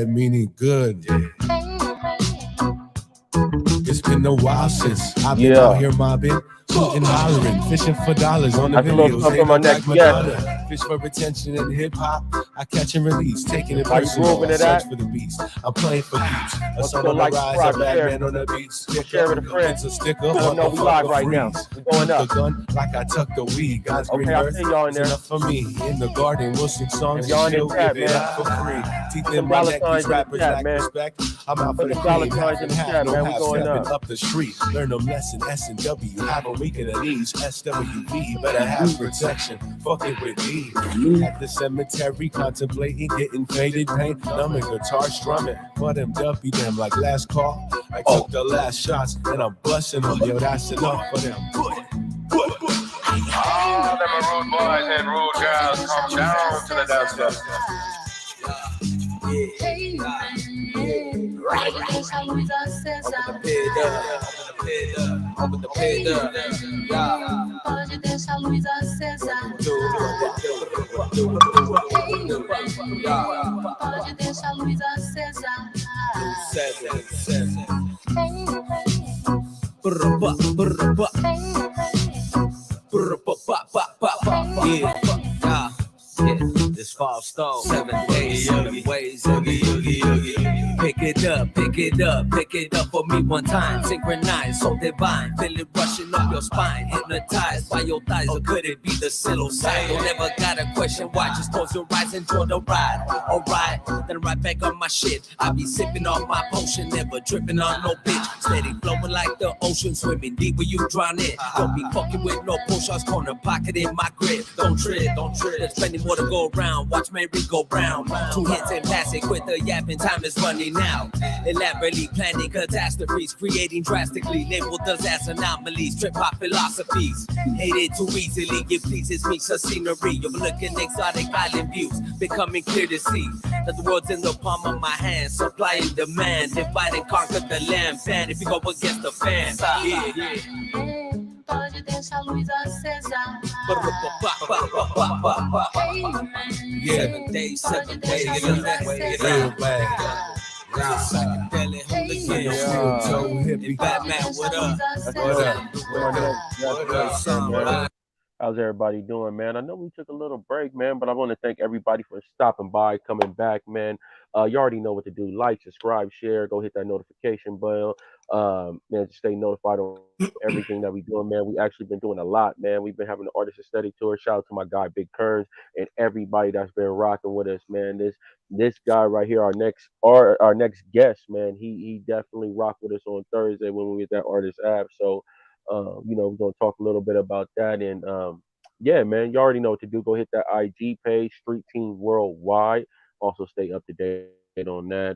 bad, meaning good. It's been a while since I've been out here mobbing, shooting, hollering, fishing for dollars on the That's a little videos. something Ain't from no our like next guest. Madonna. Fish for attention in hip hop. I catch and release, taking it How you personal. grooving I to search that? for the beats. I'm playing for keeps. A Once you son go on the like, rise, a subscribe, bad share, man on the beats. Stick share up, with a friend. it's a stick up, Let them know we live right now. freeze. We going Took up. the gun like I tuck the weed. God's green Okay, I earth see y'all in is there. enough for me. In the garden, we'll sing songs If y'all and in the she'll chat, give it man, up for free. Teeth put in them my dollar neck, signs these in the rappers chat, lack man. respect. I'm out for Put the them dollar cream, signs half in and the half, chat, no man. We half going stepping up. up the street. Learn them lesson, S and W. Have them weak in the knees, SWV. Better have protection, fucking with me. At the cemetery, contemplating, getting faded paint. Numbing guitar strumming, for them dumpy them like last call. I took the last shots and I'm busting them. Yo, that's enough for them. All them rude boys and rude girls come down to the dance floor. Open the pit up. Pode deixar a luz acesa. Pode deixar a luz acesa. Yeah, this FAUSTOE, 7 days, 7 ways, oogie. Pick it up, pick it up, pick it up for me one time. Synchronized, so divine, feel it rushing up your spine. Hypnotized by your thighs, or could it be the psilocybin? Don't ever gotta question why, just close your eyes, enjoy the ride. Alright, then right back on my shit. I be sipping on my potion, never tripping on no bitch. Steady flowing like the ocean, swimming deep where you drown in. Don't be fucking with no pull shots, corner pocket in my grip. Don't trip, there's plenty more to go around. Watch Mary go round. 2 hits and pass it, quit the yapping, time is running out. Elaborately planning catastrophes, creating drastically labeled us as anomalies, trip hop philosophies. Hate it too easily, it pleases me, so scenery, overlooking exotic island views, becoming clear to see that the world's in the palm of my hand, supply and demand, divide and conquer the land, fan if you go against the fan. Pode deixar a luz acesa. 7 days, 7 days, Real bad. psychedelic Hippie. Batman, what up? What up? How's everybody doing, man? I know we took a little break, man, but I want to thank everybody for stopping by, coming back, man. You already know what to do. Like, subscribe, share, go hit that notification bell. Man, just stay notified on everything that we doing, man. We actually been doing a lot, man. We've been having the Artist of Study tour. Shout out to my guy Big Kearns and everybody that's been rocking with us, man. This guy right here, our next guest, man. He definitely rocked with us on Thursday when we was at Artist App. So we're gonna talk a little bit about that. And yeah, man, you already know what to do. Go hit that IG page, Street Team Worldwide. Also stay up to date on that.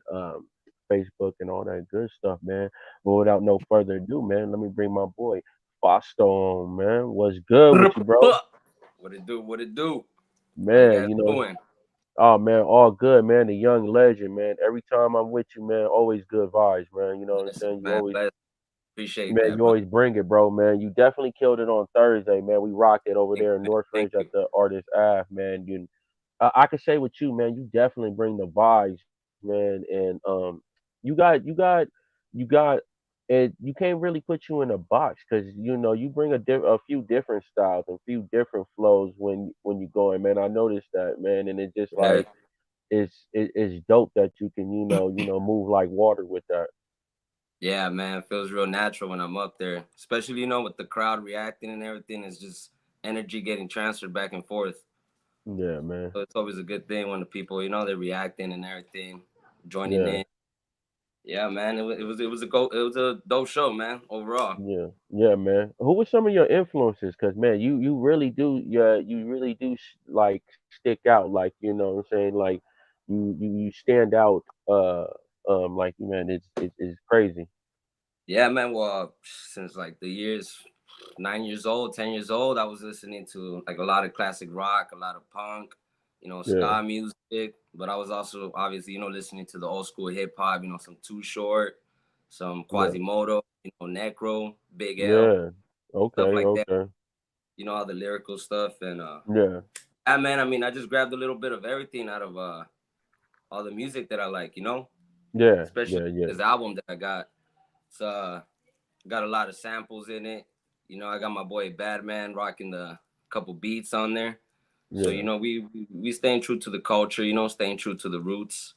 Facebook and all that good stuff, man. But without no further ado, man, let me bring my boy FAUSTOE on, man. What's good with you, bro? What it do? What it do? How you Man, guys doing? oh man, all good, man. The young legend, man. Every time I'm with you, man, always good vibes, man. You know what I'm Bless, saying? You man. always Bless. Appreciate Man, that, you bro. always bring it, bro, man. You definitely killed it on Thursday, man. We rocked it over Thank there you, in man. North Thank Ridge at you. the Artist Ave, man. I can say with you, man, you definitely bring the vibes, man. And you got, and you can't really put you in a box because you bring a few different styles and few different flows when you going, man. I noticed that, man, and it just Yeah. like it's dope that you can move like water with that. Yeah, man. It feels real natural when I'm up there. Especially, with the crowd reacting and everything. It's just energy getting transferred back and forth. Yeah, man. So it's always a good thing when the people, they're reacting and everything, joining Yeah. in. Yeah, man. It was a dope show, man, overall. Yeah, yeah, man. Who were some of your influences? Cause man, you really do, yeah, you really do like stick out. Like what I'm saying, like you stand out. Like man, it's crazy. Yeah, man. Well, since like the years 9 years old, 10 years old, I was listening to like a lot of classic rock, a lot of punk, Yeah, ska music. But I was also obviously, listening to the old school hip hop, some Too Short, some yeah, Quasimodo, Necro, Big L, yeah. stuff Okay, like that. okay. All the lyrical stuff and Yeah, yeah, man. I mean, I just grabbed a little bit of everything out of all the music that I like, you know, Yeah, especially yeah, yeah, this album that I got. It's got a lot of samples in it. You know, I got my boy Badman rocking the couple beats on there. So you yeah. know, we staying true to the culture. You know, staying true to the roots.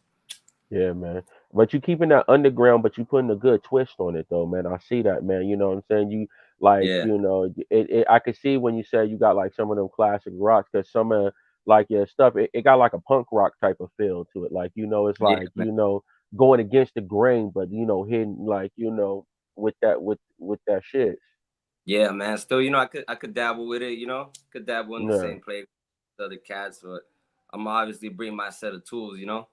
Yeah, man. But you keeping that underground, but you putting a good twist on it, though, man. I see that, man. You know what I'm saying? You like, Yeah, I could see when you said you got like some of them classic rocks, because some of like your stuff, it got like a punk rock type of feel to it. Like, it's yeah, like, man. going against the grain, but hidden like, with that shit. Yeah, man. Still, you know, I could dabble with it. You know, could dabble in the Yeah. same play with the other cats, but I'm obviously bring my set of tools. You know.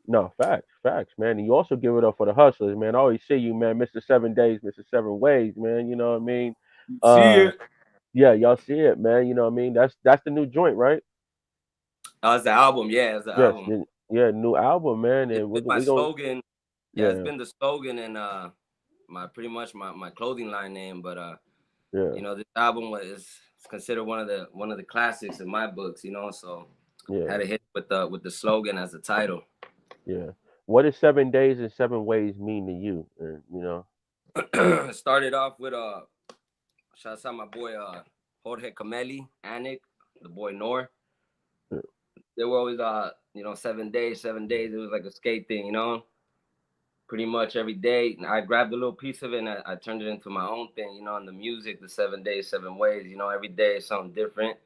No, facts, facts, man. And you also give it up for the hustlers, man. I always see you, man, Mr. 7 Days, Mr. 7 Ways, man. You know what I mean? See Uh, it. yeah, y'all see it, man. You know what I mean? That's the new joint, right? Oh, it's the album. Yeah, it's the Yes, album. yeah, new album, man. It's And been my we gonna, slogan. Yeah, it's yeah, been the slogan and my pretty much my clothing line name. But yeah, you know, this album is considered one of the classics in my books. You know, so yeah, had to hit with the slogan as the title. yeah. What does 7 Days and 7 Ways mean to you? And, Started off with shouts out my boy Jorge Cameli, Anik, the boy Nor. yeah, They were always 7 days, 7 days. It was like a skate thing, you know. Pretty much every day. And I grabbed a little piece of it and I turned it into my own thing, you know, and the music, the 7 days, 7 ways, you know, every day is something different.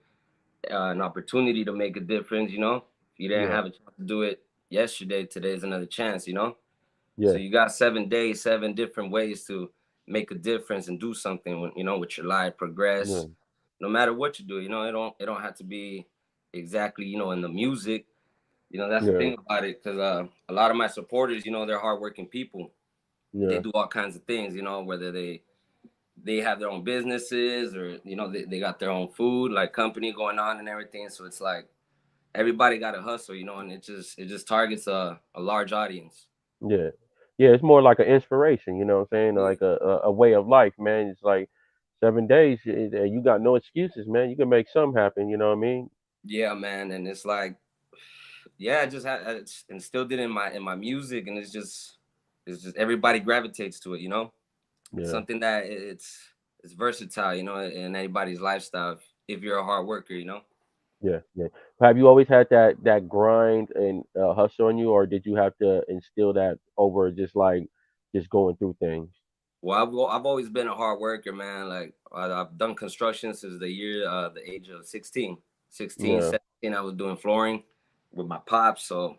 An opportunity to make a difference, you know. If you didn't yeah, have a chance to do it yesterday, today's another chance, you know. So yeah, you got 7 days, 7 different ways to make a difference and do something, you know, with your life, yeah, progress. No matter what you do, you know, it don't have to be exactly, you know, in the music. You know, that's the yeah, thing about it, because a lot of my supporters, you know, they're hardworking people. They yeah, do all kinds of things, you know, whether they have their own businesses or you know they got their own food like company going on and everything. So it's like everybody got to hustle, you know, and it just targets a large audience. yeah. Yeah, it's more like an inspiration, you know what I'm saying? Yeah, Like a way of life, man. It's like 7 days, you got no excuses, man. You can make something happen, you know what I mean? yeah, man, and it's like yeah, I just had it's instilled it in my music, and it's just everybody gravitates to it, you know. It's Yeah, something that it's versatile, you know, in anybody's lifestyle if you're a hard worker, you know. yeah, yeah. Have you always had that grind and hustle on you, or did you have to instill that over just like just going through things? Well, I've always been a hard worker, man. Like I've done construction since the age of 16, 16, Yeah, 17. I was doing flooring with my pops. So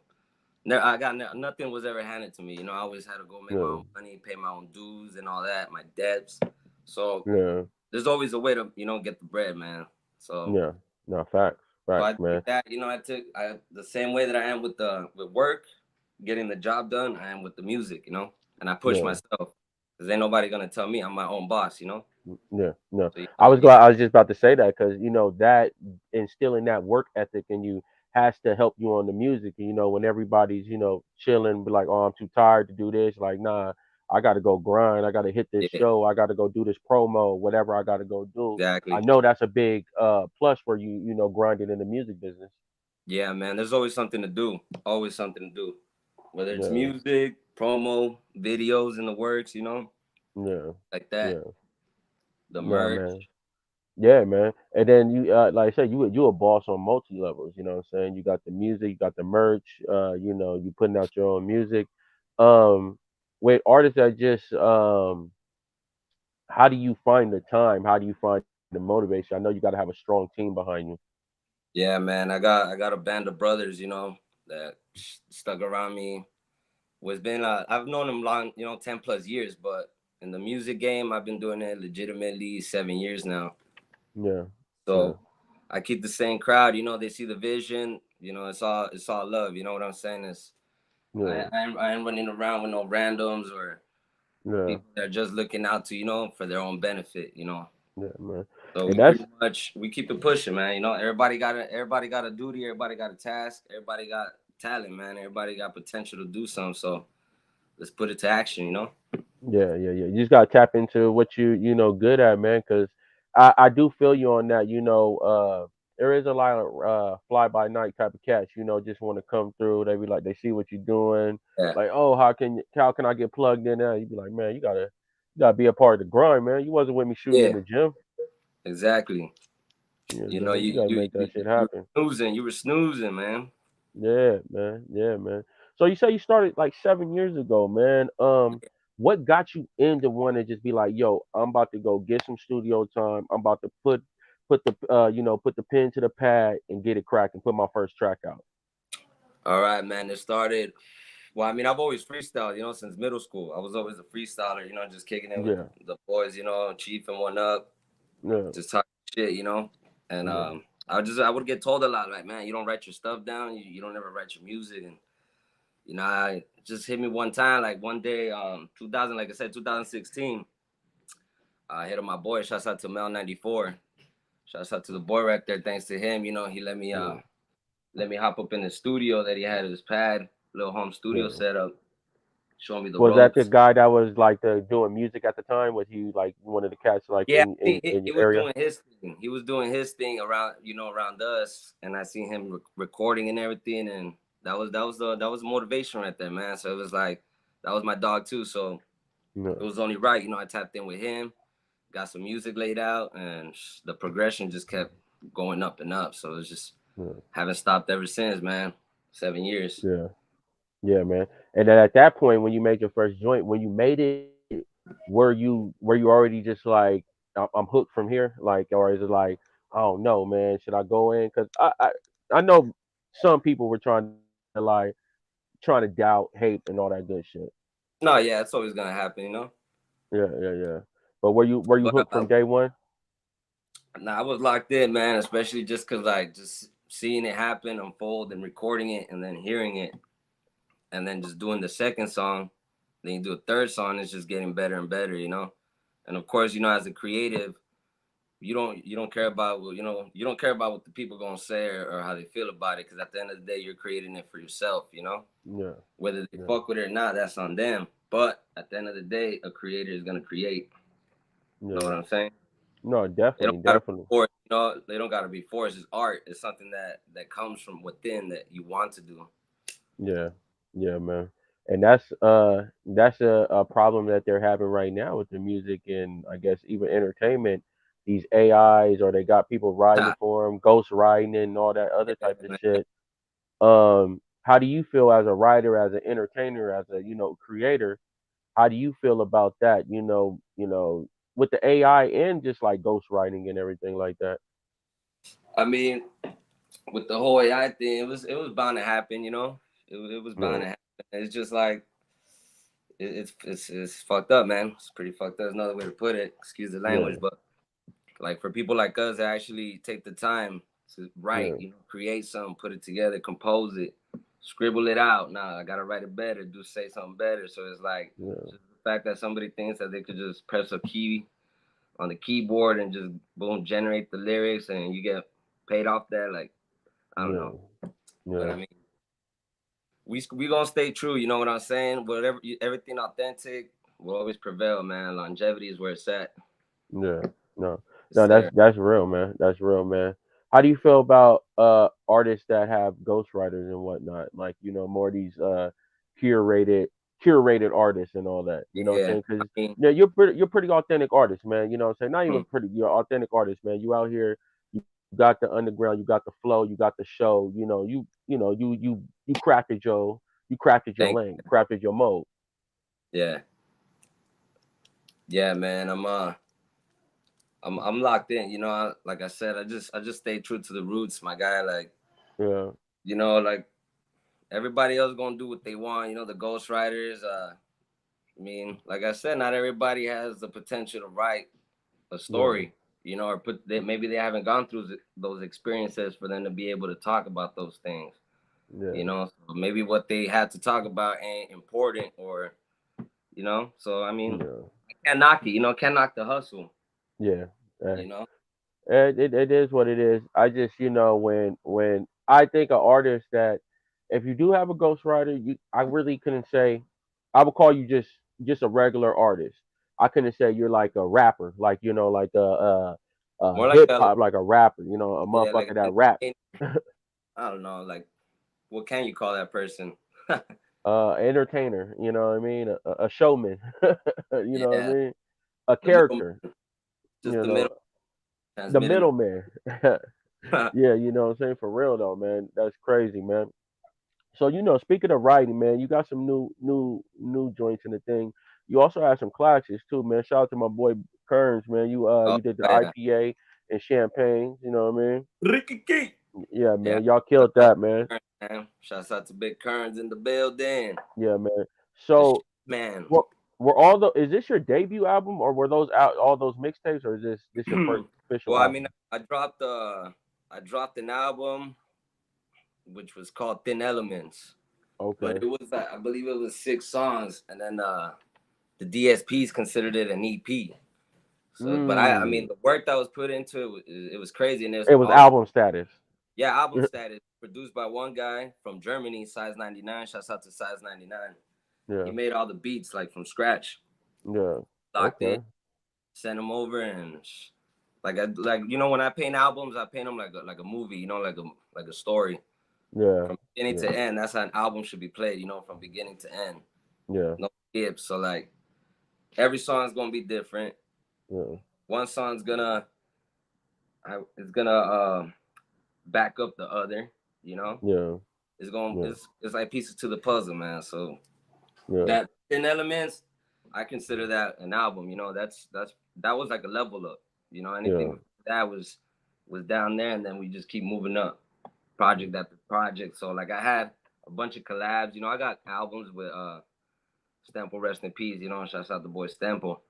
I got nothing was ever handed to me. You know, I always had to go make my yeah, own money, pay my own dues and all that, my debts. So yeah, there's always a way to, you know, get the bread, man. So yeah. No, facts, so facts, I man. think that, you know, I the same way that I am with work, getting the job done, I am with the music, you know, and I push Yeah. myself because ain't nobody gonna tell me I'm my own boss, you know. Yeah, no. So you I know, was you glad. have I was just about to say that because that instilling that work ethic in you has to help you on the music. And when everybody's chilling, be like, "Oh, I'm too tired to do this." Like, nah, I got to go grind. I got to hit this yeah, show. I got to go do this promo. Whatever I got to go do. I exactly. know that's a big plus for you. Grinding in the music business. Yeah, man. There's always something to do. Always something to do. Whether it's Yeah, music, promo, videos in the works, you know, yeah, like that. yeah. The Nah, merch. man. Yeah, man. And then you, like I said, you a boss on multi levels. You know what I'm saying? You got the music, you got the merch. You putting out your own music. Um, with artists that just, how do you find the time? How do you find the motivation? I know you got to have a strong team behind you. Yeah, man. I got a band of brothers, you know, that stuck around me. Was been I've known them long, you know, 10 plus years, but in the music game, I've been doing it legitimately 7 years now. Yeah, yeah, So I keep the same crowd, you know, they see the vision, you know, it's all love, you know what I'm saying? It's yeah, I ain't running around with no randoms or yeah, people that are just looking out to, you know, for their own benefit, you know. yeah, man. So And we that's pretty much we keep it pushing, man. You know, everybody got a duty, everybody got a task, everybody got talent, man. Everybody got potential to do something. So let's put it to action, you know. Yeah, yeah, yeah. You just gotta tap into what you good at, man. Because I do feel you on that. there is a lot of fly by night type of cats, just want to come through. They be like, they see what you're doing, Yeah, like, oh, how can I get plugged in there? You be like, man, you gotta be a part of the grind, man. You wasn't with me shooting in yeah, the gym. exactly. You You know, know, you gotta make that shit you happen. you were snoozing, man. Yeah, man. Yeah, man. So you say you started like 7 years ago, man. What got you into want to just be like, yo, I'm about to go get some studio time. I'm about to put the pen to the pad and get it cracked and put my first track out. All right, man. It started. Well, I mean, I've always freestyled, since middle school. I was always a freestyler, just kicking it with Yeah, the boys, Chief and one up, yeah, just talking shit, And yeah, I would get told a lot, like, man, you don't write your stuff down, you don't ever write your music, and I just hit me one time, like one day, 2000, like I said, 2016. I hit up my boy. Shouts out to Mel 94. Shouts out to the boy right there. Thanks to him, he yeah, let me hop up in the studio that he had at his pad, little home studio yeah. setup, showing me the Was that the ropes. guy that was like doing music at the time? Was he like one of the cats like Yeah, I in think in he your was area? doing his thing. He was doing his thing around, around us, and I seen him recording and everything, and that was motivation right there, man. So it was like that was my dog too. So it No, was only right, I tapped in with him, got some music laid out, and the progression just kept going up and up. So it's just no, haven't stopped ever since, man. 7 years. yeah. Yeah, man. And then at that point, when you made your first joint, when you made it, were you already just like, I'm hooked from here, like, or is it like, I don't know, man, should I go in? Because I know some people were trying to doubt, hate, and all that good shit. No, yeah, it's always gonna happen. Yeah, yeah, yeah. But were you But hooked from day one? nah, I was locked in, man. Especially just cause like just seeing it happen, unfold, and recording it, and then hearing it, and then just doing the second song. Then you do a third song. It's just getting better and better. And of course, as a creative, you don't care about you don't care about what the people gonna say or how they feel about it. Cause at the end of the day, you're creating it for yourself. Yeah, Whether they yeah, fuck with it or not, that's on them. But at the end of the day, a creator is gonna create. Know yeah. what I'm saying? No, They don't definitely, gotta be definitely. forced. They don't gotta be forced. It's art. It's something that comes from within that you want to do. Yeah, yeah, man. And that's a problem that they're having right now with the music and I guess even entertainment. These AIs or they got people writing for them, ghost writing and all that other Yeah, type of man. shit. How do you feel as a writer, as an entertainer, as a creator? How do you feel about that? With the AI and just like ghost writing and everything like that. I mean, with the whole AI thing, it was bound to happen. It was bound Yeah, to happen. It's just like it's fucked up, man. It's pretty fucked up. There's another way to put it. Excuse the yeah, language, but like for people like us that actually take the time to write, yeah, create something, put it together, compose it, scribble it out. Nah, I gotta write it better, say something better. So it's like yeah, just the fact that somebody thinks that they could just press a key on the keyboard and just boom generate the lyrics and you get paid off that. Like I don't yeah, know, but yeah, I mean we gonna stay true. You know what I'm saying? Whatever, everything authentic will always prevail, man. Longevity is where it's at. yeah. No, It's no, that's there. that's real, man. That's real, man. How do you feel about artists that have ghostwriters and whatnot? Like, more of these curated curated artists and all that. You know what I'm Yeah, saying? I Because mean, you're pretty authentic artist, man. You know what I'm saying? Not even hmm, pretty, you're an authentic artist, man. You out here, you got the underground, you got the flow, you got the show. You crafted your thank lane, you crafted your mode. yeah. Yeah, man. I'm locked in. Like I said, I just stay true to the roots, my guy. Like Yeah, like everybody else gonna do what they want. The ghostwriters. I mean, like I said, not everybody has the potential to write a yeah, story. Or maybe they haven't gone through those experiences for them to be able to talk about those things. yeah, So maybe what they had to talk about ain't important, or So I mean, yeah, I can't knock it. Can't knock the hustle. yeah. You know. It is what it is. I just, when I think an artist that if you do have a ghostwriter, I really couldn't say I would call you just a regular artist. I couldn't say you're like a rapper, like like More like hip a, hop, like a rapper, you know, a yeah, like motherfucker that rap. I don't know, like what can you call that person? Entertainer, you know what I mean? A showman, you know what I Yeah, mean? A the middle, character, just you the middle know, the transmitting. middleman. Yeah, you know what I'm saying? For real though, man. That's crazy, man. So, you know, speaking of writing, man, you got some new joints in the thing. You also have some classics too, man. Shout out to my boy Kearns, man. Oh You did the yeah, IPA and champagne, you know what I mean? Ricky Key. Yeah, Yeah, man. Y'all shout killed out that, man. to Kearns, man. Shouts out to Big Kearns in the building. Yeah, man. The shit, So man. were all the is this your debut album or were those out all those mixtapes or is this your first official Well, I mean, album? I dropped an album which was called Thin Elements, but Okay. it was I believe it was 6 songs, and then the DSPs considered it an EP. So, but I Mm. mean, the work that was put into it was crazy, and there's It was all album status. yeah, album status, produced by one guy from Germany, Size 99. Shouts out to Size 99. He Yeah. made all the beats like from scratch, Yeah. locked in, Okay. sent them over, and like you know when I paint albums, I paint them like a movie, you know, like a story Yeah. from beginning Yeah. to end. That's how an album should be played, you know, from beginning to end. Yeah. No skips. So like every song's gonna be different. Yeah. One song's gonna it's gonna back up the other, you know. Yeah. It's going Yeah. it's like pieces to the puzzle, man. So Yeah. that 10 elements, I consider that an album, you know. That was like a level up. You know, anything Yeah. before that was down there, and then we just keep moving up, project after project. So like I had a bunch of collabs, you know. I got albums with Stemple, rest in peace, you know. Shouts out the boy Stemple,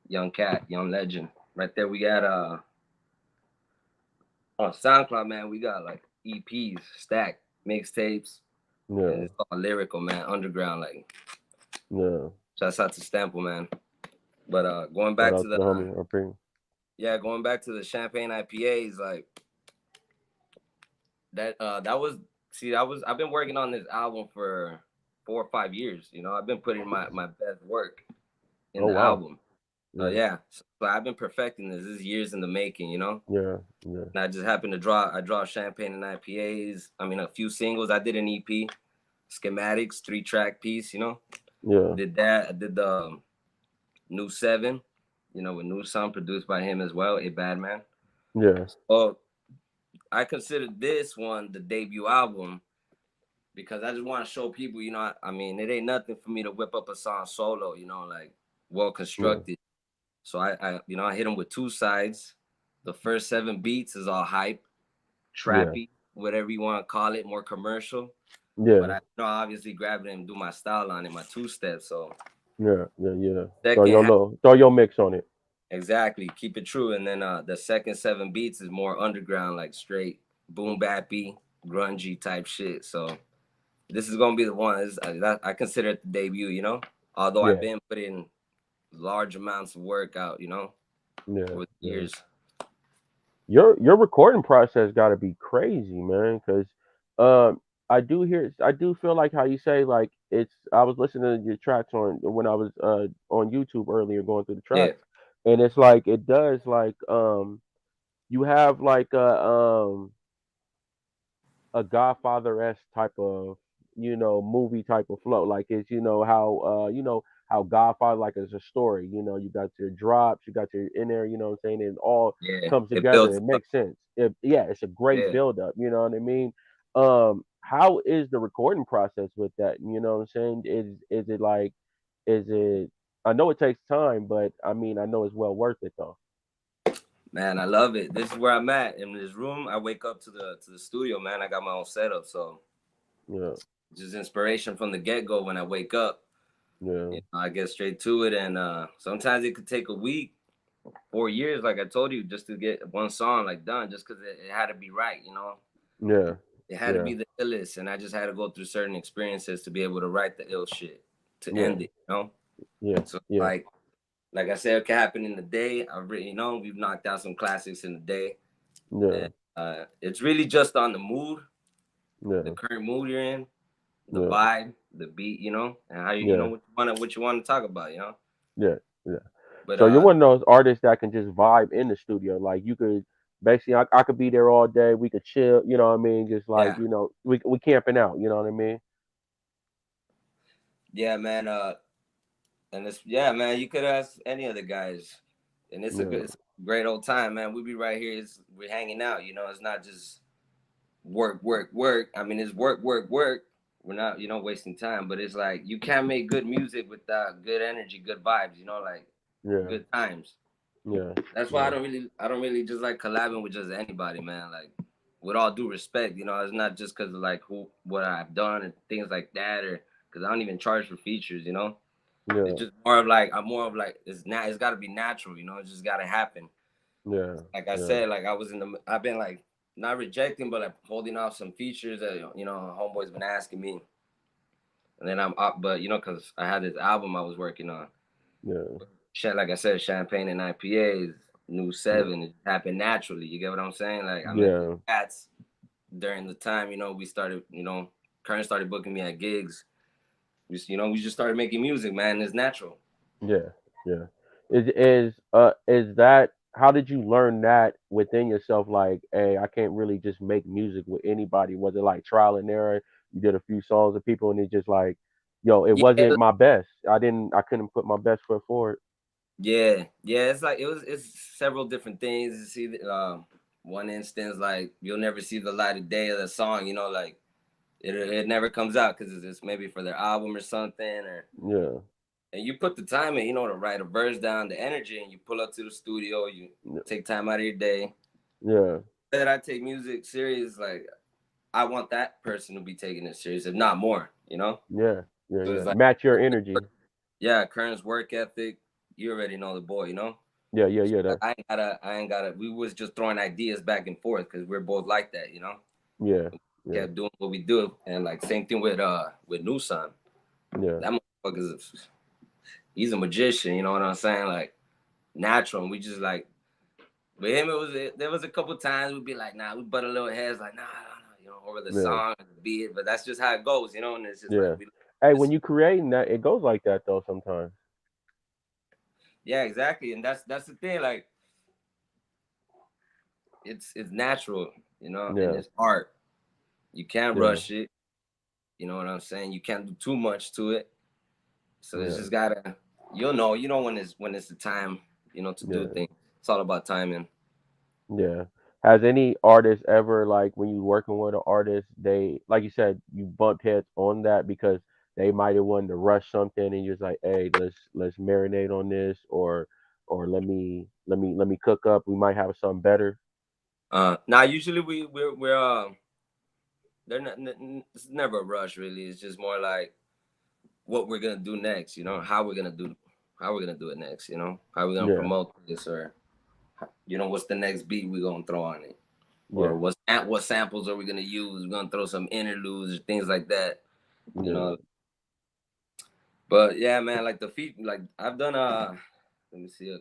young cat, young legend. Right there we got on SoundCloud, man, we got like EPs, stacked, mixtapes, and Yeah. it's all lyrical, man, underground. Like, Yeah. shouts out to Stample, man. But going Shout back out to to the homie RP. going back to the Champagne IPAs, like that was see, I've been working on this album for 4 or 5 years. You know, I've been putting my best work in Oh the wow. album. Yeah. Yeah, so I've been perfecting this. This is years in the making, you know. Yeah. Yeah. And I just happened to draw Champagne and IPAs. I mean, a few singles. I did an EP, Schematics, 3-track piece. You know, Yeah. did that. I did the New 7, you know, with new song produced by him as well, A Bad Man. Yeah. Oh, I consider this one the debut album because I just want to show people, you know, I mean, it ain't nothing for me to whip up a song solo, you know, like well Yeah. constructed. So I you know, I hit him with 2 sides. The first 7 beats is all hype, Yeah. trappy, whatever you want to call it, more commercial. But Yeah. I you know obviously grab it and do my style on it, my 2-step. So Yeah. Yeah. Yeah. second half, Throw your mix on it. exactly, keep it true. And then the second 7 beats is more underground, like straight boom bappy, grungy type shit. So this is gonna be the one. I consider it the debut, you know. Although I've Yeah. been putting large amounts of work out, you know, Yeah. over the Yeah. years. Your recording process got to be crazy, man. Because I do feel like how you say like it's. I was listening to your tracks on when I was on YouTube earlier, going through the Yeah, tracks, and it's like it does like you have like a Godfather esque type of movie type of flow. Like it's how Godfather like is a story. You know, you got your drops, you got your in there. You know what I'm saying? It all yeah, comes it together. builds It up. makes sense. Yeah, it's a great Yeah. build up. You know what I mean? How is the recording process with that? You know what I'm saying? Is it like is it? I know it takes time, but I mean I know it's well worth it though. Man, I love it. This is where I'm at in this room. I wake up to the studio, man. I got my own setup, so Yeah, just inspiration from the get go. When I wake up, yeah, you know, I get straight to it, and sometimes it could take a week, 4 years, like I told you, just to get one song like done, just because it had to be right, you know. yeah, It had to yeah, be the illest, and I just had to go through certain experiences to be able to write the ill shit to yeah, end it, you know. yeah, So yeah, like I said, it can happen in the day. I've written, you know, we've knocked out some classics in the day, yeah, and it's really just on the mood, the yeah, current mood you're in, the yeah, vibe, the beat, you know, and how you yeah. know what you want to talk about, you know. Yeah, yeah. But So you're one of those artists that can just vibe in the studio. Like you could basically, I could be there all day. We could chill. You know what I mean? Just like yeah, we camping out. You know what I mean? yeah, man. And it's yeah, man. You could ask any of the guys, and Yeah, it's a great old time, man. We be right here. We're hanging out. You know, it's not just work, work, work. I mean, it's work, work, work. We're not, wasting time. But it's like you can't make good music without good energy, good vibes. Like yeah, good times. yeah, That's why yeah, I don't really just like collabing with just anybody, man. Like with all due respect, it's not just because of like what I've done and things like that, or because I don't even charge for features. It's yeah, just more of like it's got to be natural. It just got to happen. yeah, Like I yeah, said, like I've been like not rejecting, but like holding off some features that homeboys been asking me, and then I'm up, but because I had this album I was working on. yeah, Like I said, champagne and IPAs, new seven. It happened naturally. You get what I'm saying? Like I met the yeah, cats during the time. We started. Current started booking me at gigs. We just started making music, man. It's natural. yeah, yeah. Is that how did you learn that within yourself? Like, hey, I can't really just make music with anybody. Was it like trial and error? You did a few songs with people, and it's just like, yo, it Yeah, wasn't my best. I couldn't put my best foot forward. yeah. It's like it's several different things. You see, one instance like you'll never see the light of day of the song. Like it never comes out because it's maybe for their album or something, Yeah, and you put the time in, to write a verse down, the energy, and you pull up to the studio. You yeah, take time out of your day. yeah, That I take music serious, like I want that person to be taking it serious, if not more. yeah, yeah, So yeah. it's like, Match your energy. yeah, Kern's work ethic. You already know the boy. Yeah, yeah, So yeah. like, That. I ain't gotta. We was just throwing ideas back and forth because we're both like that. Yeah, yeah, Kept doing what we do, and like same thing with Nusan. yeah, That motherfucker's he's a magician. You know what I'm saying? Like natural. And we just like with him. There was a couple times we'd be like, nah, we butt a little heads like, nah, over the yeah, song, the beat. But that's just how it goes. And it's just like yeah. Hey, when just you creating that, it goes like that though sometimes. yeah, exactly. And that's the thing. Like it's natural, and Yeah, it's art. You can't yeah, rush it. You know what I'm saying? You can't do too much to it. So it's yeah, just gotta you know when it's the time, to do yeah, things. It's all about timing. yeah. Has any artist ever like when you working with an artist, they like you said, you bumped heads on that because they might have wanted to rush something and you're just like, hey, let's marinate on this or let me cook up. We might have something better. Now usually we're they're not it's never a rush really. It's just more like what we're gonna do next, how we're gonna do it next, how we're gonna Yeah, promote this, or what's the next beat we're gonna throw on it, or yeah, what samples are we gonna use? We're gonna throw some interludes or things like that, you yeah, know. But yeah, man, like the feat, like I've done let me see,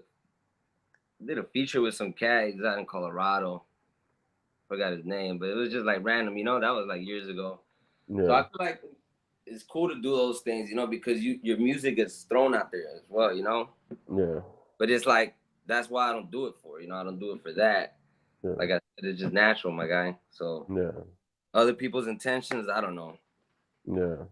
did a feature with some cat. He's out in Colorado. Forgot his name, but it was just like random, That was like years ago. So yeah, I feel like it's cool to do those things, because your music gets thrown out there as well. yeah, But it's like that's why I don't do it for, I don't do it for that. yeah, Like I said, it's just natural, my guy. So yeah. other people's intentions, I don't know. Yeah.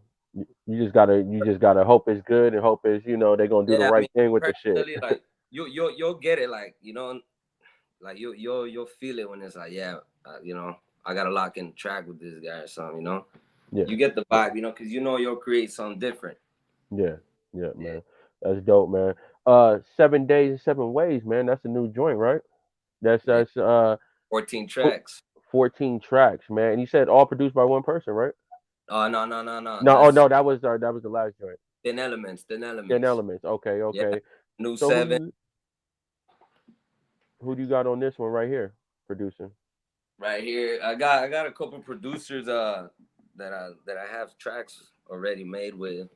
You just gotta hope it's good and hope it's they're gonna do the Yeah, I right mean, thing with the shit. personally, like you'll get it, like like you'll feel it when it's like, yeah, I gotta lock in the track with this guy or something. Yeah. You get the Yeah. vibe, because you'll create something different. Yeah. Yeah, Yeah, man. That's dope, man. 7 days, 7 ways, man. That's a new joint, right? That's yeah. that's 14 fo- tracks. 14 tracks, man. And you said all produced by one person, right? Oh no. No, oh That's no, that was the last joint. Thin Elements. Thin 10 Elements. elements. Okay, Yeah. okay. New So seven who do you got on this one right here producing? right here. I got a couple producers that I have tracks already made with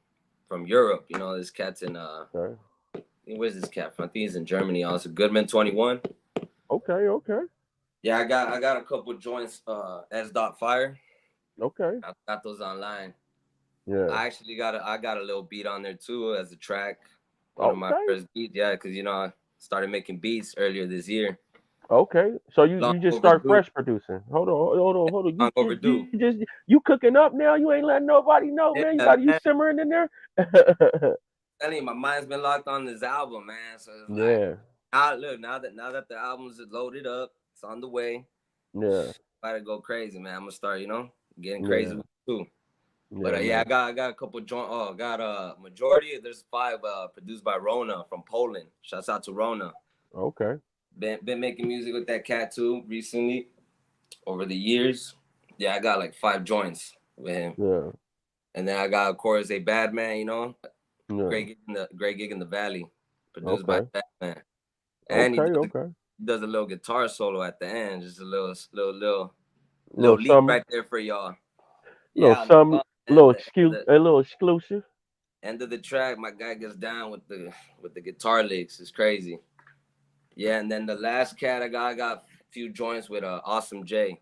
from Europe. This cat's in Okay. where's this cat from? I think he's in Germany also. Goodman 21. Okay, okay. Yeah, I got a couple joints S. Dot Fire. Okay. I got those online. Yeah. I got a little beat on there too as a track. One of my Okay. first beats, yeah, because I started making beats earlier this year. Okay. So you Long you just start overdue. fresh producing. Hold on. Long You overdue. just you cooking up now. You ain't letting nobody know, man. You Yeah, got you man. simmering in there. Telling you, my mind's been locked on this album, man. So it's like, Yeah. look, now that the album's loaded up, it's on the way. Yeah. About to go crazy, man. I'm gonna start, getting crazy Yeah. with it too. But Yeah, yeah, man. I got a couple joint. Oh, I got majority. There's 5 produced by Rona from Poland. Shouts out to Rona. Okay. Been making music with that cat too recently over the years. Yeah, I got like 5 joints with him. Yeah. And then I got, of course, a Bad Man. Yeah. Great gig in the Valley, produced by Okay. Bad Man. And Okay. Okay. he does a little guitar solo at the end, just a little Little leak summer. right there for y'all. Little Yeah, on the some. bus, man. Little excuse. A little exclusive. End of the track, my guy gets down with the guitar licks. It's crazy. Yeah, and then the last cat I got a few joints with Awesome J.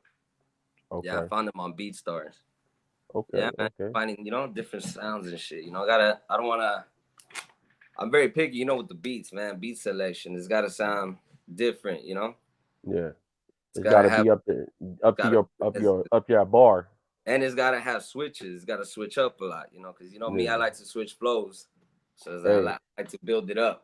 Yeah, I Okay. found them on BeatStars. Okay. Yeah, man, Okay. finding different sounds and shit. I don't wanna. I'm very picky, with the beats, man. Beat selection. It's gotta sound different. Yeah. It's It's got gotta to have be up to gotta your it's, bar. and it's gotta have switches. It's gotta switch up a lot, because me, I Yeah. like to switch flows. So Hey. I like to build it up.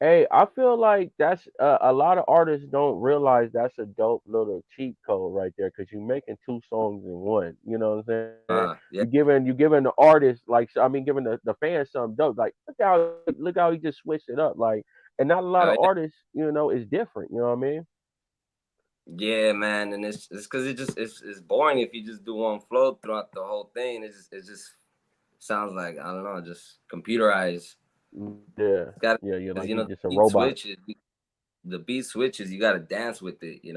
Hey, I feel like that's a lot of artists don't realize that's a dope little cheat code right there because you're making two songs in one. You know what I'm saying? Yeah, You giving the artist like I mean giving the fans something dope. Like look how he just switched it up. Like and not a lot of yeah. artists is different. You know what I mean? Yeah, man, and it's because it's boring if you just do one flow throughout the whole thing. It just sounds like, I don't know, just computerized. Yeah, It's got yeah. You're because like you just a beat robot. switches, the beat switches. You got to dance with it, And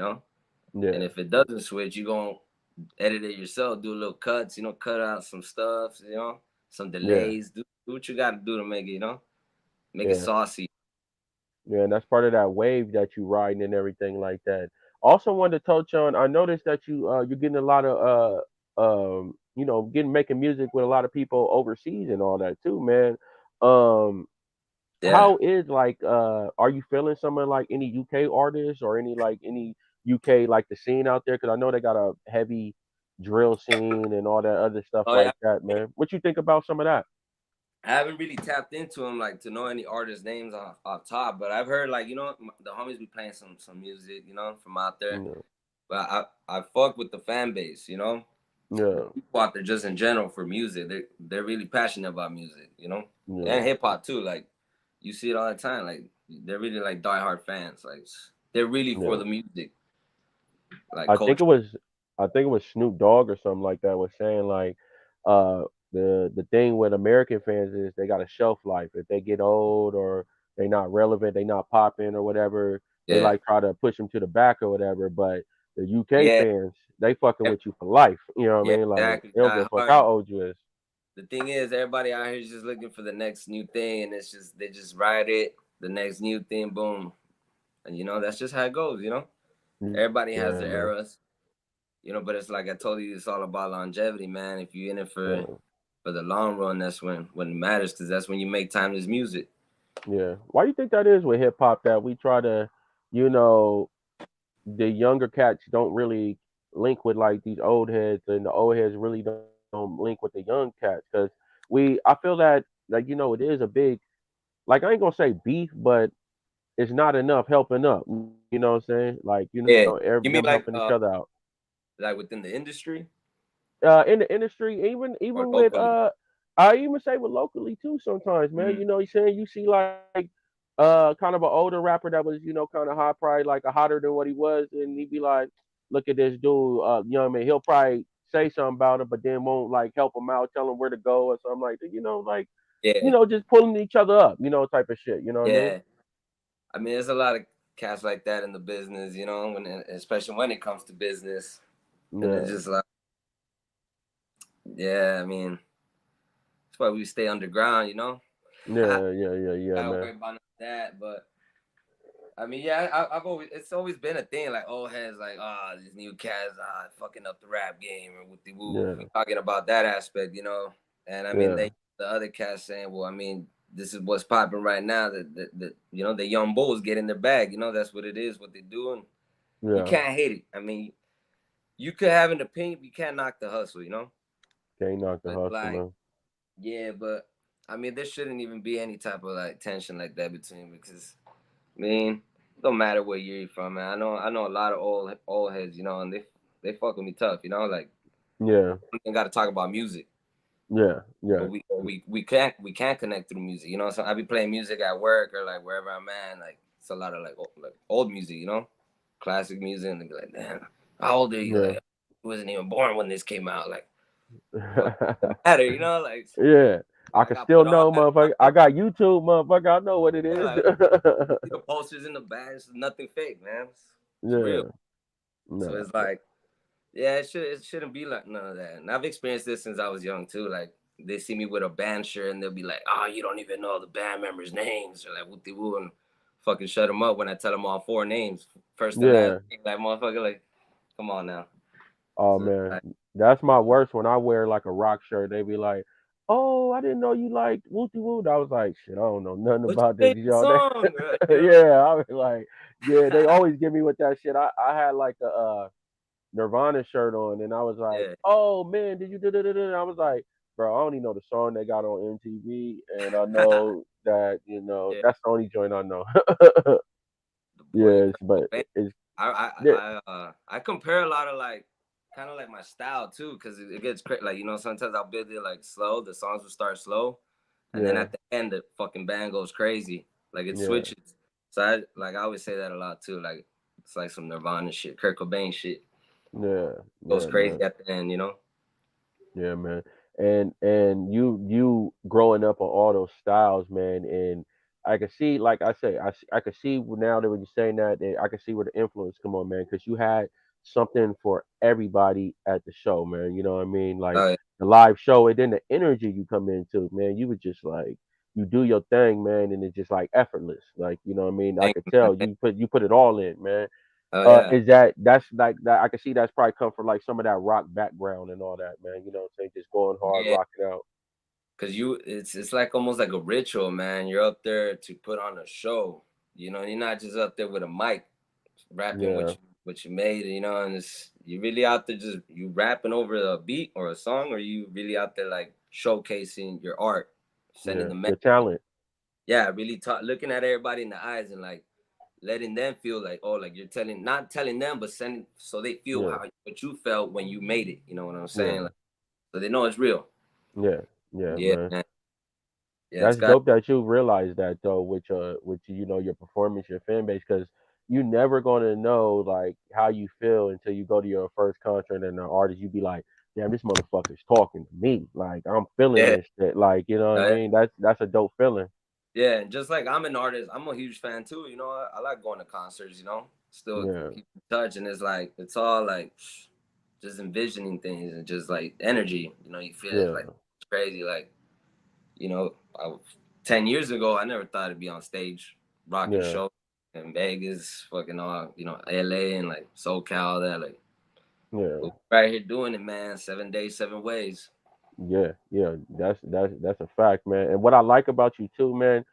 Yeah, if it doesn't switch, you gonna edit it yourself, do little cuts, cut out some stuff, some yeah, delays. Do what you got to do to make it, make it yeah. saucy. Yeah, and that's part of that wave that you riding and everything like that. Also wanted to touch on. I noticed that you're getting a lot of getting making music with a lot of people overseas and all that too, man. Um, Yeah. how is like are you feeling some of like any UK artists or any UK like the scene out there? Because I know they got a heavy drill scene and all that other stuff Oh yeah. like that, man. What you think about some of that? I haven't really tapped into them like to know any artist names off top, but I've heard like the homies be playing some music from out there. Yeah, But I fuck with the fan base, the yeah, people out there just in general for music. They're really passionate about music, yeah, and hip hop too. Like you see it all the time. Like they're really like diehard fans. Like they're really for yeah. the music, like I think culture. it was I think it was Snoop Dogg or something like that was saying like uh the thing with American fans is they got a shelf life. If they get old or they not relevant, they not popping or whatever, they Yeah, like try to push them to the back or whatever. But the UK yeah, fans, they fucking with you for life. You know what I yeah, mean? Like exactly. they don't give Die a fuck hard. how old you is. The thing is, everybody out here is just looking for the next new thing, and it's just they just ride it. The next new thing, boom, and that's just how it goes. Everybody has Yeah, their man. eras. But it's like I told you, it's all about longevity, man. If you're in it Yeah. for the long run, that's when it matters, because that's when you make timeless music. Yeah. Why do you think that is with hip hop that we try to, you know, the younger cats don't really link with like these old heads, and the old heads really don't link with the young cats because I feel that like it is a big like I ain't gonna say beef, but it's not enough helping up. You know what I'm saying? Like Yeah, you mean them helping each other out. like within the industry In the industry, even or even with locally? I even say with locally too sometimes, man. Mm. You saying you see like kind of an older rapper that was kind of high probably like a hotter than what he was, and he'd be like, look at this dude, man, he'll probably say something about him, but then won't like help him out, tell him where to go or something like that, like Yeah, just pulling each other up, type of shit. You know what I mean? yeah. I mean, there's a lot of cats like that in the business, especially when it comes to business, and it's Yeah, just like, yeah. I mean, that's why we stay underground, I yeah, don't man. worry about that, but I mean, yeah, it's always been a thing. Like old heads, like, these new cats, fucking up the rap game or with the woo. Yeah, We talking about that aspect, And I mean, yeah, the other cats saying, well, I mean, this is what's popping right now. That you know, the young bulls get in their bag. You know, that's what it is, what they do, and you can't hate it. I mean, you could have an opinion, but you can't knock the hustle. You know, Can't knock the but hustle, like, man. yeah, but I mean, there shouldn't even be any type of like tension like that between, because I mean, it don't matter where you're from, man. I know a lot of old heads, you know, and they fuck with me tough, you know, like Yeah, we got to talk about music. yeah, But yeah, we can't connect through music, you know. So I be playing music at work or like wherever I'm at. Like it's a lot of like old music, you know, classic music, and they be like, "Damn, how old are you?" yeah. Like, I wasn't even born when this came out. Like, fuck, doesn't matter, you know. Like, Yeah. I I can got still put on know, that motherfucker. I stuff. got YouTube, motherfucker. I know what it Yeah, is. like you see the posters in the back. It's nothing fake, man. It's real. Yeah. So No. it's like, yeah, it shouldn't be like none of that. And I've experienced this since I was young too. Like they see me with a band shirt and they'll be like, "Oh, you don't even know the band members' names," or like "Whoop de woo," and fucking shut them up when I tell them all 4 names, first and last Yeah. name. Like motherfucker, like come on now. Oh So man. like, That's my worst when I wear like a rock shirt. They be like, "Oh, I didn't know you liked Wooty Woot." I was like, "Shit, I don't know nothing what's about your this, favorite yo." song? You know, Yeah, I was like, yeah, they always get me with that shit. I had like a Nirvana shirt on, and I was like, yeah, "Oh man, did you do that?" I was like, "Bro, I only know the song they got on MTV, and I know that yeah. that's the only joint I know." The boy, Yes, but it's yeah, I compare a lot of like kind of like my style too, because it gets crazy. Like you know, sometimes I'll build it like slow. The songs will start slow, and then yeah, at the end, the fucking band goes crazy. Like it yeah, switches. So I always say that a lot too. Like it's like some Nirvana shit, Kurt Cobain shit yeah, goes yeah, crazy man. at the end. You know? Yeah, man. And you growing up on all those styles, man, and I can see, like I say, I can see now that when you're saying that, I can see where the influence come on, man, because you had something for everybody at the show, man. You know what I mean? Like Oh the live show, and then the energy you come into, man. You would just like you do your thing, man, and it's just like effortless. Like you know what I mean? I thank could you, tell man. you put it all in, man. Oh yeah, Is that's like that? I can see that's probably come from like some of that rock background and all that, man. You know what I'm saying? Just going hard, yeah. rocking out. Cause it's like almost like a ritual, man. You're up there to put on a show. You know, you're not just up there with a mic rapping Yeah, what you made, you know, and it's you really out there just you rapping over a beat or a song, or you really out there like showcasing your art, sending yeah. the Your message. talent. Yeah, really looking at everybody in the eyes and like letting them feel like, oh, like you're telling, not telling them, but sending so they feel Yeah, how what you felt when you made it. You know what I'm saying? yeah, Like, so they know it's real. yeah, yeah, Yeah, man. man. Yeah, it's That's got. dope that you realize that though with your performance, your fan base, because you never gonna know like how you feel until you go to your first concert and the artist you be like, damn, this motherfucker's talking to me. Like I'm feeling Yeah. this shit. Like, you know what I mean? That's a dope feeling. Yeah, and just like I'm an artist, I'm a huge fan too. You know, I like going to concerts. You know, still Yeah, keep in touch, and it's like it's all like just envisioning things and just like energy. You know, you feel it like yeah, it's crazy. Like you know, 10 years ago, I never thought it'd be on stage rocking yeah, shows in Vegas, fucking all you know, LA and like SoCal. That like yeah. we're right here doing it, man. 7 days, 7 ways. Yeah, yeah, that's a fact, man. And what I like about you too, man,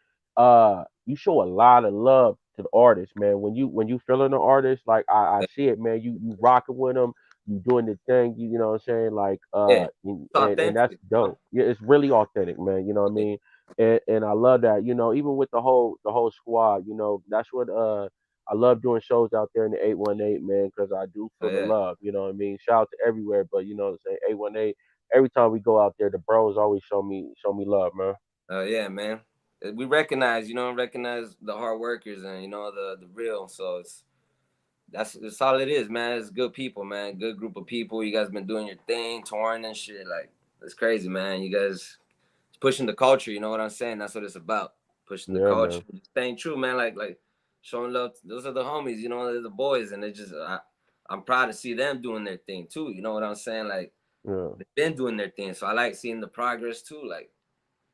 you show a lot of love to the artist, man. When you feeling the artist, like I see it, man. You rocking with them, you doing the thing, you know what I'm saying, like Yeah, it's and authentic. that's You know? dope. Yeah, it's really authentic, man. You know what I Yeah, mean? And I love that. You know, even with the whole squad, you know, that's what I love doing shows out there in the 818, man, because I do oh feel the yeah. love. You know what I mean? Shout out to everywhere, but you know what I'm saying, 818 every time we go out there, the bros always show me love, man. Yeah, man. We recognize, you know, recognize the hard workers and you know the real. So that's all it is, man. It's good people, man. Good group of people. You guys been doing your thing, touring and shit. Like it's crazy, man. You guys pushing the culture. You know what I'm saying? That's what it's about. Pushing the Yeah, culture, man. staying true, man. Like showing love. Those are the homies. You know, they're the boys, and I'm proud to see them doing their thing too. You know what I'm saying? Like Yeah, they've been doing their thing, so I like seeing the progress too. Like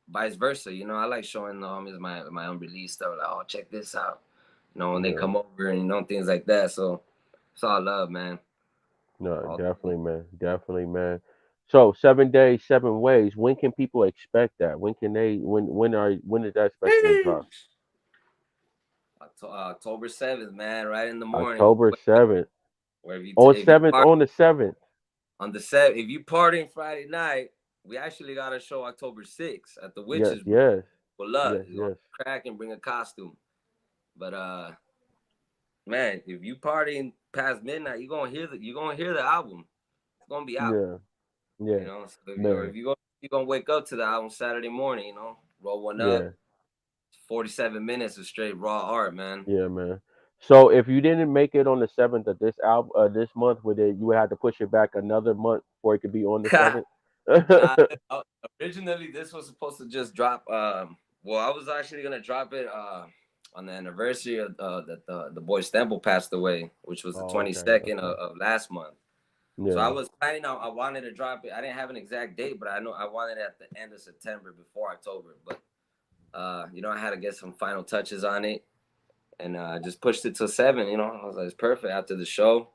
vice versa. You know, I like showing the homies my unreleased stuff. Like, oh, check this out. You know, when they yeah. come over and you know things like that. So it's all love, man. No, All definitely, man. Definitely, man. So 7 days, 7 ways. When can people expect that? When can they? When is that expected to drop? October 7th, man, right in the morning. October 7th. Where if you On if you 7th. On the 7th. on the 7th, if you partying Friday night, we actually got a show October 6th at the Yes. Witches. Yes. Pull up, Yes. Yes. crack and bring a costume. But man, if you partying past midnight, you're gonna hear the album. It's gonna be out. Yeah. Yeah. You know, so Man. if you're gonna wake up to the album Saturday morning, you know, roll one up. Yeah. 47 minutes of straight raw art, man. Yeah, man. So if you didn't make it on the 7th of this album, this month with it, you would have to push it back another month before it could be on the 7th. Nah, originally this was supposed to just drop. Well, I was actually gonna drop it on the anniversary of that the boy Stemple passed away, which was the 22nd of last month. Yeah. So I was planning on. I wanted to drop it. I didn't have an exact date, but I know I wanted it at the end of September, before October. But you know, I had to get some final touches on it, and just pushed it to 7. You know, I was like, it's perfect after the show.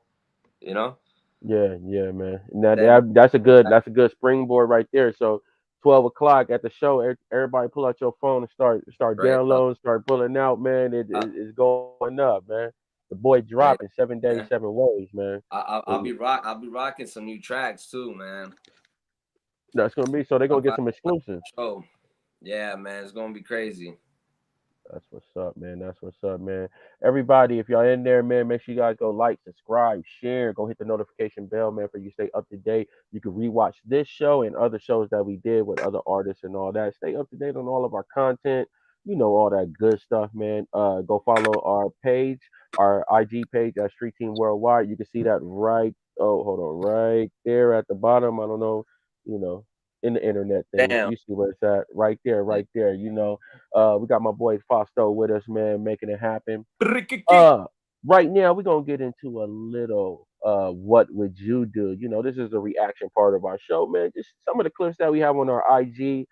You know. Yeah, yeah, man. Now that's a good springboard right there. So 12 o'clock at the show, everybody pull out your phone and start Right. downloading, start pulling out, man. It's going up, man. The boy dropping 7 days, Yeah. 7 ways, man. I'll be rocking some new tracks too, man. That's gonna be so they're gonna get some exclusives. Oh, yeah, man, it's gonna be crazy. That's what's up, man. That's what's up, man. Everybody, if y'all in there, man, make sure you guys go like, subscribe, share, go hit the notification bell, man, for you stay up to date. You can rewatch this show and other shows that we did with other artists and all that. Stay up to date on all of our content. You know, all that good stuff, man. Go follow our page, our IG page at Street Team Worldwide. You can see that right. Oh, hold on, right there at the bottom. I don't know, you know, in the internet thing. Damn. You see where it's at, right there, right there. You know. We got my boy FAUSTOE with us, man, making it happen. Right now we're gonna get into a little what would you do? You know, this is the reaction part of our show, man. Just some of the clips that we have on our IG.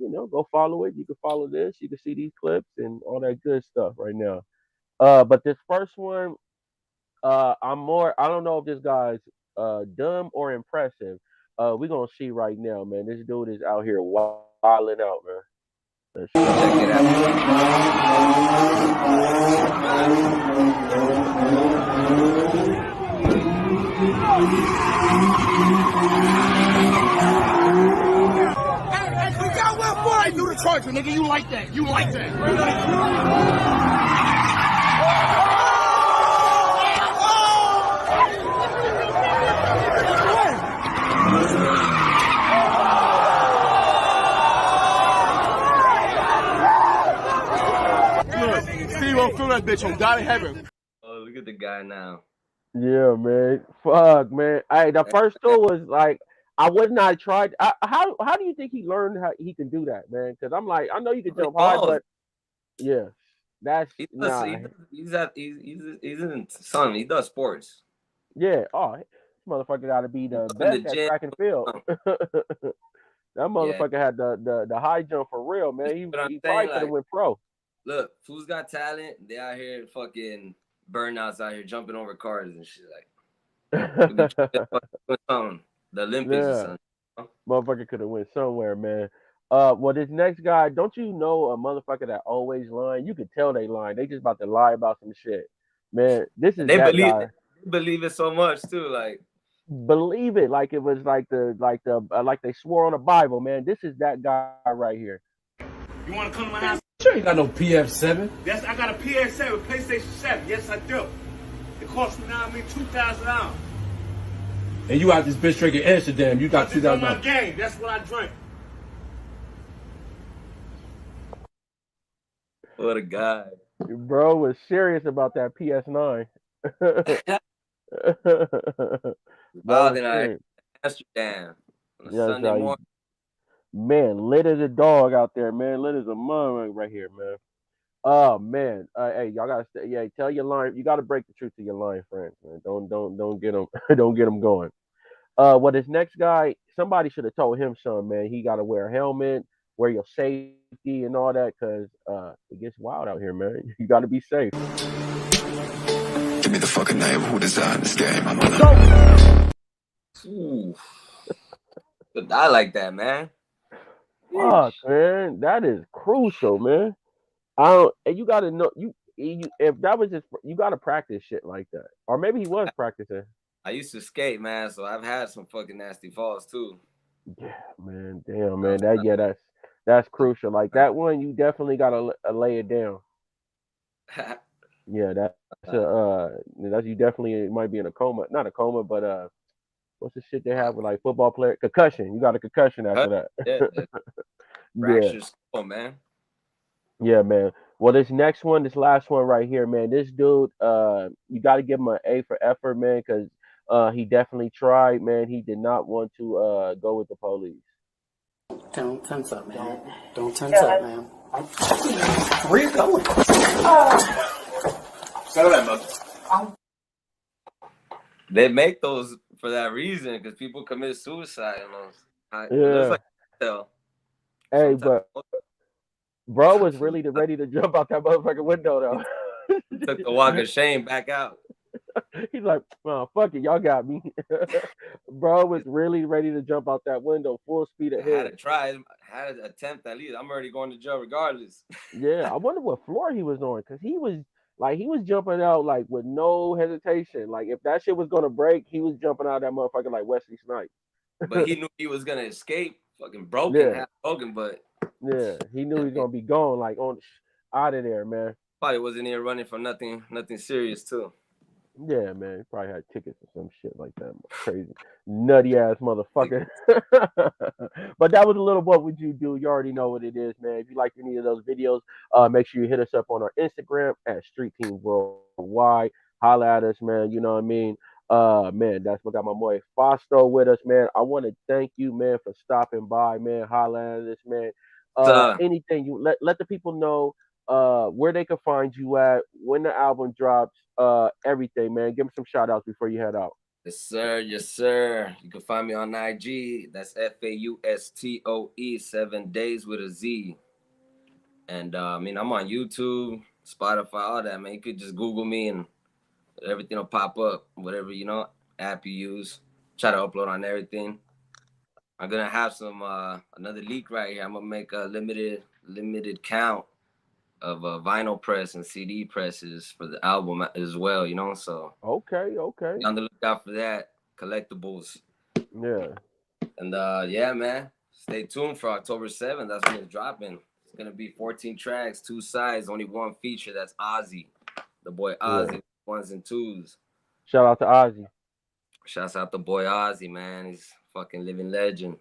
You know, go follow it. You can follow this, you can see these clips and all that good stuff right now. But this first one, I don't know if this guy's dumb or impressive. We're gonna see right now, man. This dude is out here wilding out, man. Let's check it out. Hey, we got one for I do the charger, nigga. You like that? You like that? Steve won't feel that bitch on God in heaven. Oh, look at the guy now. Yeah, man. Fuck, man. Hey, the first two was like, I would not try. How do you think he learned how he can do that, man? Because I'm like, I know you can jump high, but yeah, that's He's in something. He does sports. Yeah. Oh, this motherfucker got to be the best at track and field. That motherfucker had the high jump for real, man. He probably could have went pro. Look, Fool's Got Talent. They out here fucking burnouts out here jumping over cars and shit. Like, the Olympics or something. Motherfucker could have went somewhere, man. Well, this next guy, don't you know a motherfucker that always lying? You could tell they lying. They just about to lie about some shit, man. This is that guy. They believe it so much too, like believe it, like it was like they swore on the Bible, man. This is that guy right here. You want to come to my house? Sure, you got no PF7. Yes, I got a PS7, PlayStation 7. Yes, I do. It cost me now, $2,000. And you out this bitch drinking Amsterdam. You got $2,000. My game. That's what I drink. What a guy. Bro was serious about that PS9. Well, then I Amsterdam on Sunday morning. Man, lit as a dog out there, man. Lit as a mom right here, man. Oh man, hey, y'all gotta stay. Yeah, tell your line. You gotta break the truth to your line friends, man. Don't get them, don't get them going. Well, this next guy, somebody should have told him something, man. He gotta wear a helmet, wear your safety and all that, cause it gets wild out here, man. You gotta be safe. Give me the fucking name. Who designed this game? I'm gonna. Ooh. But I like that, man. Fuck, man, that is crucial, man. I don't, and you gotta know you if that was just you gotta practice shit like that, or maybe he was practicing. I used to skate, man, so I've had some fucking nasty falls too. Yeah, man, damn, You man, that's crucial. Like that one, you definitely gotta lay it down. know? Yeah, that's you definitely might be in a coma, not a coma, but what's the shit they have with like football player concussion? You got a concussion after Yeah, that. Yeah. fractures, oh man. Yeah, man. Well, this last one right here, man. This dude, you got to give him an A for effort, man, because he definitely tried, man. He did not want to go with the police. Don't tense up, man. Don't tense up, man. Where you going? They make those for that reason because people commit suicide in those. It looks Yeah. like hell. Hey, Sometimes but bro was really ready to jump out that motherfucking window, though. took the walk of shame back out. He's like, well, fuck it, y'all got me. Bro was really ready to jump out that window, full speed I had ahead. to try, had to attempt at least. I'm already going to jail regardless. Yeah, I wonder what floor he was on, because he was jumping out like with no hesitation. Like if that shit was gonna break, he was jumping out that motherfucker like Wesley Snipes. But he knew he was gonna escape, fucking broken, Yeah, half broken, but yeah, he knew he was gonna be gone, like on out of there, man. probably wasn't even running for nothing serious too. Yeah, man, he probably had tickets or some shit like that. Crazy, nutty ass motherfucker. But that was a little what would you do? You already know what it is, man. If you like any of those videos, make sure you hit us up on our Instagram at Street Team Worldwide. Holla at us, man. You know what I mean? Man, that's what got my boy FAUSTOE with us, man. I want to thank you, man, for stopping by, man. Holla at us, man. So Anything you let the people know where they can find you at, when the album drops, everything, man. Give them some shout outs before you head out. yes, sir. Yes, sir. You can find me on IG. That's FAUSTOE 7 days with a Z. And I mean, I'm on YouTube, Spotify, all that, man. You could just Google me and everything will pop up. Whatever app you use. Try to upload on everything. I'm gonna have some another leak right here. I'm gonna make a limited count of vinyl press and CD presses for the album as well. So Okay, be on the lookout for that. Collectibles. yeah. And yeah, man. Stay tuned for October 7th. That's when it's dropping. It's gonna be 14 tracks, 2 sides, only 1 feature. That's Ozzy, the boy Ozzy, Yeah. 1s and 2s. Shout out to Ozzy. Shouts out the boy Ozzy, man. He's fucking living legend.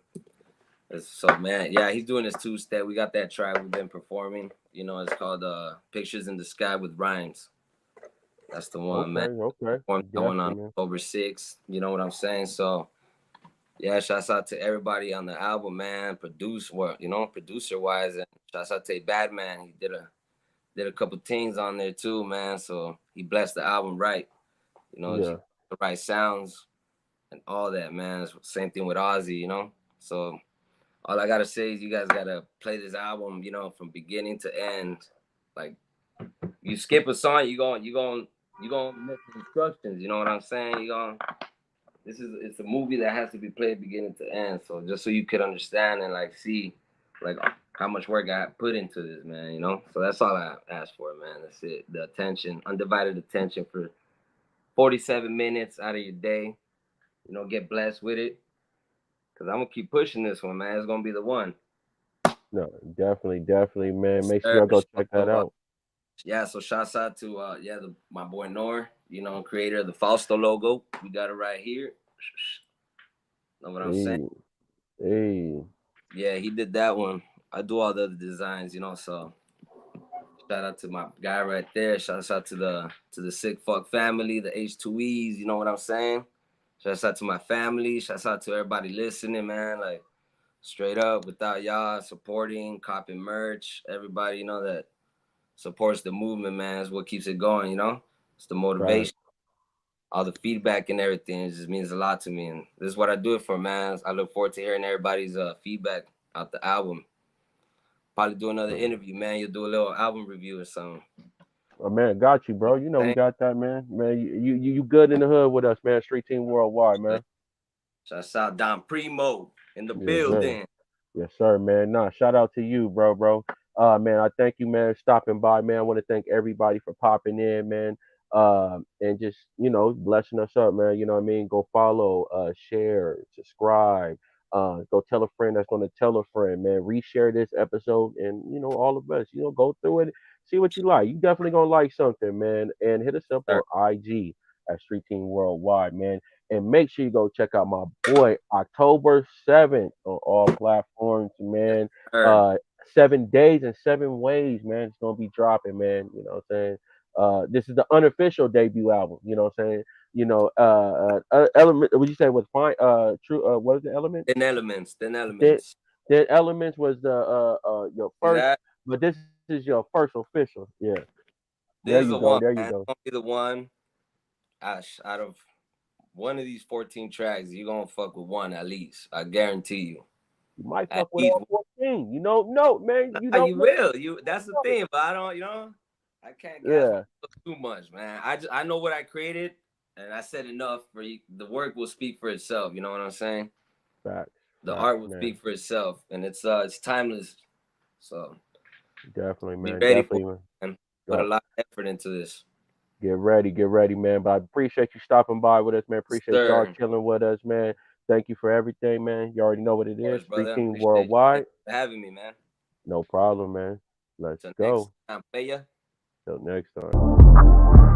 So man, yeah, he's doing his 2-step. We got that track we've been performing. It's called Pictures in the Sky with Rhymes. That's the one, man. Okay. Going on Man. October 6th. You know what I'm saying? So yeah, shouts out to everybody on the album, man. Producer wise, and shouts out to Badman. He did a couple things on there too, man. So he blessed the album right. Yeah. The right sounds and all that, man. Same thing with Ozzy, So all I gotta say is you guys gotta play this album, from beginning to end. Like you skip a song, you gonna miss the instructions. You know what I'm saying? It's a movie that has to be played beginning to end. So just so you could understand and like see like how much work I put into this, man. So that's all I ask for, man. That's it. The attention, undivided attention for 47 minutes out of your day. Get blessed with it. Cause I'm gonna keep pushing this one, man. It's gonna be the one. No, definitely, man. Make sure y'all go check that out. Yeah, so shouts out to my boy Nor, creator of the FAUSTOE logo. We got it right here. Know what I'm saying? Hey. Yeah, he did that one. I do all the other designs, so shout out to my guy right there. Shouts out to the Sick Fuck family, the H2Es, you know what I'm saying? Shouts out to my family. Shouts out to everybody listening, man. Like straight up, without y'all supporting, copying merch, everybody, that supports the movement, man, is what keeps it going, It's the motivation. Right. All the feedback and everything, it just means a lot to me. And this is what I do it for, man. I look forward to hearing everybody's feedback out the album. Probably do another interview, man. You'll do a little album review or something. Oh man, got you, bro. You know we got that, man. Man, you good in the hood with us, man. Street Team Worldwide, man. Shouts out Don Primo in the Yes, sir. building. Yes, sir, man. Nah, shout out to you, bro. Man, I thank you, man, stopping by, man. I want to thank everybody for popping in, man. And just, blessing us up, man. You know what I mean? Go follow, share, subscribe. Go tell a friend that's gonna tell a friend, man. Reshare this episode and all of us, go through it, see what you like. You definitely gonna like something, man. And hit us up Sir. on IG at Street Team Worldwide, man. And make sure you go check out my boy October 7th on all platforms, man. Sir. 7 days and 7 ways, man. It's gonna be dropping, man. You know what I'm saying? This is the unofficial debut album, you know what I'm saying? Element, would you say was fine? True. What is the element? Then elements. Then, then Elements was the your first, Exactly. but this is your first official. Yeah. This is the one, There you man. go. It's gonna be the one. Out of one of these 14 tracks, you're gonna fuck with one at least. I guarantee you. You might At fuck with least all 14. You don't know, man. You don't you know. will. That's the thing, but I don't, I can't gas too much, man. I know what I created, and I said enough for you. The work will speak for itself. You know what I'm saying? Facts. The art will speak for itself, and it's timeless. So definitely, man. Be ready Definitely, for it, man. Put a lot of effort into this. Get ready, man. But I appreciate you stopping by with us, man. Appreciate y'all chilling with us, man. Thank you for everything, man. You already know what it is. Street Team Worldwide. Thanks for having me, man. No problem, man. Let's Till go. next time, playa. Till next time.